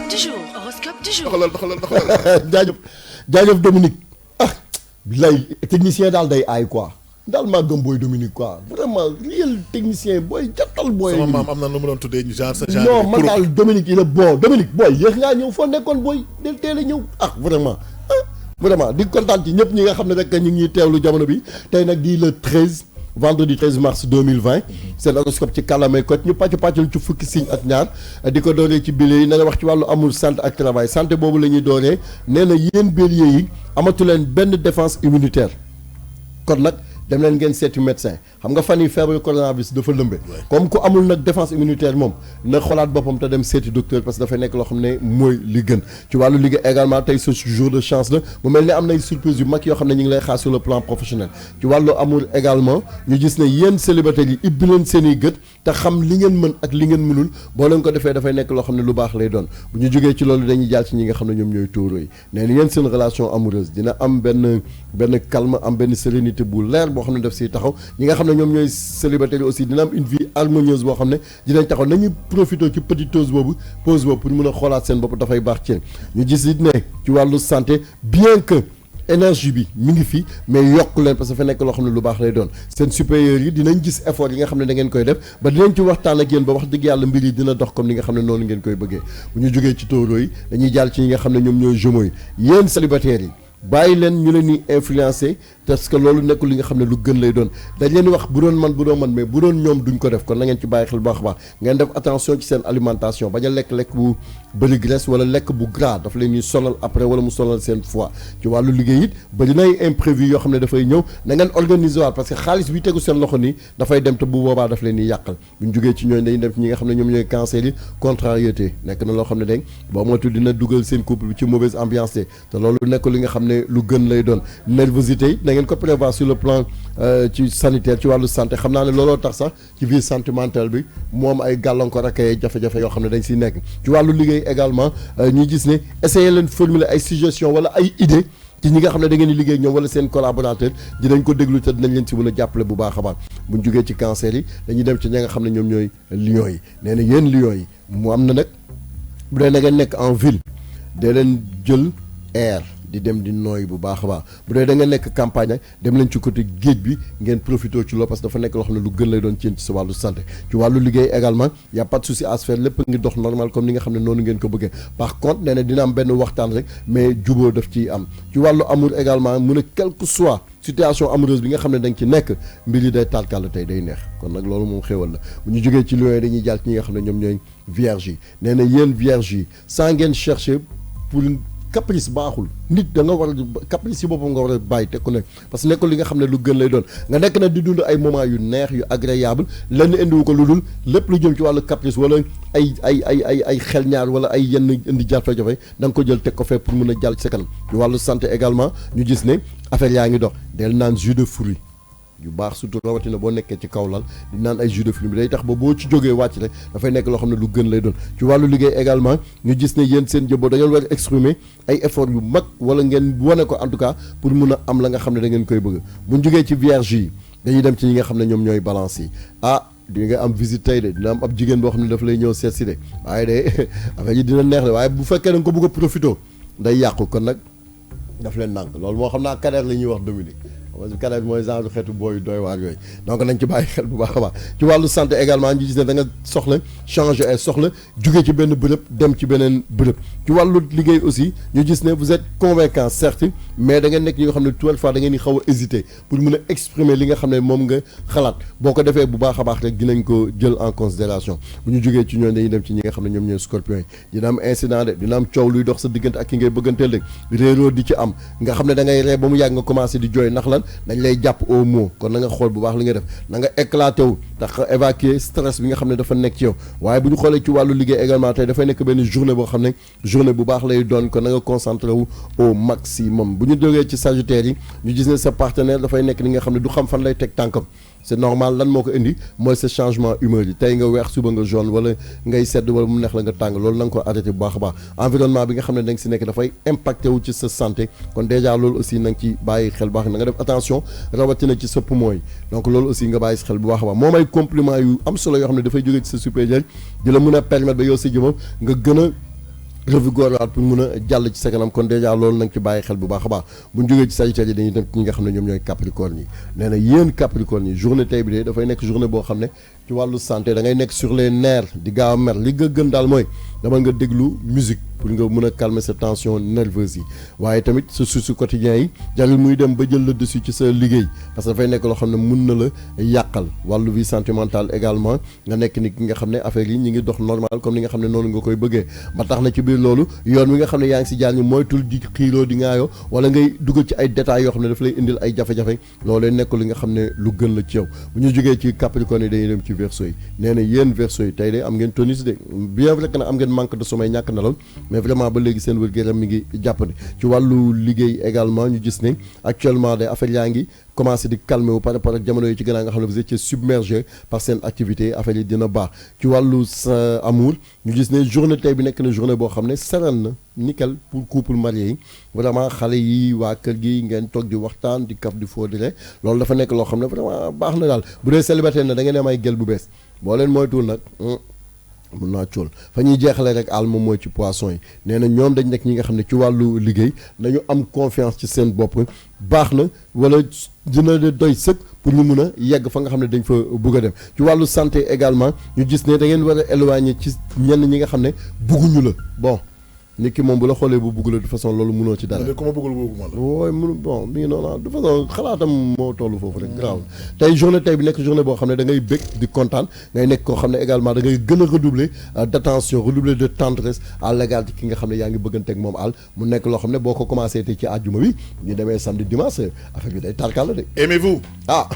du jour. Horoscope du jour. jaajëf Dominique bilaay technicien daal day aay quoi daal maa gëm booy Dominique quoi vraiment réel technicien booy jattal booy. sama maam am na lu mu doon tuddee genre sa genre. non man daal Dominique il est bon Dominique booy yéex ngaa ñëw foo nekkoon booy del teel a ñëw vraiment di kontaan ci ñëpp ñi nga xam ne rek ñu ngi teewlu jamono bi tey nag di le 13 vendredi 13 mars 2020 seen horoscope ci kàllaamay kot ñu pàccal ci fukki signe ak ñaar di ko dooree ci bélier yi na wax ci wàllu amour santé ak travail santé boobu la ñuy dooree nee na yéen bélier yi amatu leen benn défense immunitaire kon nag dem leen ngeen seeti médecin xam nga fan yi feebaru coronavirus dafa lëmbe comme ku amul nag défense immunitaire moom na xoolaat boppam te dem seeti docteur parce que dafay nekk loo xam ne mooy li gën ci wàllu liggéey également tey ce jour de chance la mu mel ni am nay surprise yu mag yoo xam ne ñu ngi lay xaar sur le plan professionnel ci wàllu amour également ñu gis ne yéen célibataires yi ibbi leen seen i gët te xam li ngeen mën ak li ngeen mënul boo leen ko defee dafay nekk loo xam ne lu baax lay doon bu ñu jógee ci loolu dañuy jàll ci ñi nga xam ne ñoom ñooy tóoro yi nee na yéen seen relation amoureuse dina am benn calme am benn sérénité bu leer boo xam ne daf siy taxaw ñi nga xam ne ñoom ñooy célibataires yi aussi dina am une vie harmonieuse boo xam ne dinañ taxaw nañu profité ci petite pause boobu pour mën a xoolaat seen bopp dafay baax ci ñu gis it ne ci wàllu santé bien que énergie bi mi ngi fi mais yokk leen parce que fa nekk loo xam ne lu baax lay doon seen supérieurs yi dinañ gis effort yi nga xam ne da ngeen koy def ba dinañ ci waxtaan ak yéen ba wax dëgg yàlla mbir yi dina dox comme ni nga xam ne noonu ngeen koy bëggee bu ñu jógee ci taureau yi dañuy jàll ci ñi nga xam ne ñoom ñooy gémeaux yi yéen célibataires yi bàyyi leen ñu leen di influencer parce que loolu nekkul li nga xam ne lu gën lay doon dañ leen di wax bu doon man mais bu doon ñoom duñ ko def kon na ngeen ci bàyyi xel bu baax a baax ngeen def attention ci seen alimentation bañ a lekk bu bëri graisse wala lekk bu gras daf leen ñuy sonal après wala mu sonal seen foie ci wàllu liggéey it bëri nay imprévu yoo xam ne dafay ñëw na ngeen organiser waat parce que xaalis bi tegu seen loxo nii dafay dem te bu boobaa daf leen di yàqal bu ñu jógee ci ñooñu dañuy dem ci ñi nga xam ne ñoom ñooy cancer yi contrariété nekk na loo xam ne dañ boo moytu dina dugal seen couple bi ci mauvaise ambiance te loolu nekkul li nga xam ne lu gën lay doon nervosité it na ngeen ko prévoir sur le plan ci sanitaire ci wàllu santé xam naa ne looloo tax sax ci vie sentimentale bi moom ay gàllankoor ak ay jafe-jafe yoo xam ne dañ siy nekk ci wàllu liggéey également ñuy gis ne essayer leen formuler ay suggestions wala ay idées ci ñi nga xam ne da ngeen di liggéey ñoom wala seen collaborateur dinañ ko déglu te dinañ leen si mën a jàppale bu baax a baax bu ñu jógee ci cancer yi dañuy dem ci ñi nga xam ne ñoom ñooy lions yi nee na yéen lions yi mu am na nag bu dee da ngeen nekk en ville dee leen jël air di dem di nooy bu baax a baax bu dee da nga nekk campagne nag dem leen ci côté géej bi ngeen profité ci loolu parce que dafa nekk loo xam ne lu gën lay doon ci sa wàllu santé ci wàllu liggéey également y a pas de souci à se faire lépp ngi dox normal comme ni nga xam ne noonu ngeen ko bëggee par contre nee na dina am benn waxtaan rek mais jubóo daf ciy am ci wàllu amour également mu ne quel que soit situation amoureuse bi nga xam ne da nga ci nekk mbir yi day tàlkal tey day neex kon nag loolu moom xéwal la bu ñu jógee ci lions yi dañuy jàll ci ñi nga xam ne ñoom ñooy vierge yi nee na yéen vierge yi sans ngeen chercher pour caprice baaxul nit da nga war a caprice yi boppam nga war a bàyyi te ku nekk parce que nekkul li nga xam ne lu gën lay doon nga nekk na di dund ay moments yu neex yu agréable lenn indiwu ko lu dul lépp lu jëm ci wàllu caprice wala ay xel ñaar wala ay yenn indi jafe-jafe da nga ko jël teg ko fee pour mun a jàll ci sa kanam ci wàllu santé également ñu gis ne affaire yaa ngi dox del naan jus de fruits yu baax surtout rawatina boo nekkee ci kaw lal di naan ay jus de fruits bi day tax ba boo ci jógee wàcc rek dafay nekk loo xam ne lu gën lay doon ci wàllu liggéey également ñu gis ne yéen seen jëbboo da ngeen war a exprimer ay effort yu mag wala ngeen wane ko en tout cas pour mun a am la nga xam ne da ngeen koy bëgg bu ñu jógee ci vierge yi dañuy dem ci ñi nga xam ne ñoom ñooy balance yi di nga am visite tey de dina am ab jigéen boo xam ne daf lay ñëw seet si de waaye de affaire yi dina neex de waaye bu fekkee da nga ko bëgg a profité day yàqu kon nag daf leen nànk loolu moo xam naa carrière la ñuy wax Dominique parce que carrière mooy genre xeetu booy doy waar yooyu donc nañ ci bàyyi xel bu baax a baax ci wàllu santé également ñu gis ne da nga soxla changer ay soxla jóge ci benn bërëb dem ci beneen bërëb ci wàllu liggéey aussi ñu gis ne vous êtes convaincant certes mais da ngeen nekk ñi nga xam ne toute fois da ngeen di xaw a hésiter pour mën a exprimer li nga xam ne moom nga xalaat boo ko defee bu baax a baax rek dinañ ko jël en considération bu ñu jógee ci ñooñu dañuy dem ci ñi nga xam ne ñoom ñooy scorpion yi dina am incident de dina am coow luy dox sa diggante ak ki ngay bëgganteel rek réeroo di ci am nga xam ne da ngay ree ba mu yàgg nga commencé di jooy ndax lan dañ lay jàpp au mot kon na nga xool bu baax li nga def na nga éclaté wu tax évacuer stress bi nga xam ne dafa nekk ci yow waaye bu ñu xoolee ci wàllu liggéey également tey dafay nekk benn journée boo xam ne journée bu baax lay doon kon na nga concentré wu au maximum bu ñu jógee ci sagittaire yi ñu gis ne sa partenaire dafay nekk li nga xam ne du xam fan lay teg tànkam c'est normal lan moo ko indi mooy ce changement humeur yi tey nga weex suba nga jaune wala ngay sedd wala mu neex la nga tàng loolu na nga ko arrêté bu baax a baax environnement bi nga xam ne da nga si nekk dafay impacté wu ci sa santé kon déjà loolu aussi na nga ci bàyyi xel baax na nga def attention rawatina ci sa poumon yi donc loolu aussi nga bàyyi si xel bu baax a baax moom ay compliment yu am solo yoo xam ne dafay jógee ci sa supérieur di la mën a permettre ba yow si jëmam nga gën a revigoraat pour mun a jàll ci sa kanam kon dèjà loolu na nga ci bàyyi xel bu baax a baax bu ñu jógee ci Sagittaire yi dañuy dem ci ñi nga xam ne ñoom ñooy Capricorne yi nee na yéen Capricorne yi journée tey bi de dafay nekk journée boo xam ne ci wàllu santé da ngay nekk sur les nerfs di gaaw a mer li nga gën daal mooy dama nga déglu musique pour nga mën a calmer sa tension nerveuse yi waaye tamit sa soucis quotidien yi jarul muy dem ba jël le dessus ci sa liggéey parce que dafay nekk loo xam ne mun na la yàqal wàllu vie sentimentale également nga nekk ni ki nga xam ne affaire yi ñi ngi dox normal comme ni nga xam ne noonu nga koy bëggee ba tax na ci biir loolu yoon wi nga xam ne yaa ngi si jaar ñi moytul di xiiroo di ŋaayoo wala ngay dugal ci ay détails yoo xam ne daf lay indil ay jafe-jafe loolee nekk li nga xam ne lu gën la ci yow bu ñu jógee ci Capricorne yi dañuy dem ci Verseau yi nee na yéen Verseau yi tey de am ngeen tonus de bien vrai que am ngeen manque de sommeil ñàkk nelaw mais vraiment ba léegi seen wér-gu-yaram mi ngi jàppandi ci wàllu liggéey également ñu gis ne actuellement des affaires yaa ngi commencé di calmer wu par rapport ak jamono yi ci gannaaw nga xam ne vous étiez submergé par seen activité affaire yi dina baax ci wàllu sa amour ñu gis ne journée tey bi nekk na journée boo xam ne sereine na nickel pour couple marié yi vraiment xale yi waa kër gi ngeen toog di waxtaan di kaf di foodire loolu dafa nekk loo xam ne vraiment baax na daal bu dee célibataire na da ngeen am ay gel bu bees boo leen moytuwul nag mun naa cool fa ñuy jeexalee rek àll moom mooy ci poisson yi nee na ñoom dañ nekk ñi nga xam ne ci wàllu liggéey nañu am confiance ci seen bopp baax na wala dina doy sëkk pour ñu mun a yegg fa nga xam ne dañ fa bugg a dem ci wàllu santé également ñu gis ne da ngeen war a éloigner ci ñenn ñi nga xam ne bugguñu la bon nit ki moom bu la xoolee bu bugg la de façon loolu mënoo ci dara. ku ma bëggul boobu ma la. wooy mënu bon mi ngi noonu de façon xalaatam moo toll foofu rek grave tey journée tey bi nekk journée boo xam ne da ngay bëgg di kontaan ngay nekk koo xam ne également da ngay gën a redoubler d'attention redoubler de tendresse à l'égard ki nga xam ne yaa ngi bëgganteeg moom àll mu nekk loo xam ne boo ko commencé te ci àjjuma bi ñu demee samedi dimanche affaire bi day tarkal la de. Aimez-vous. ah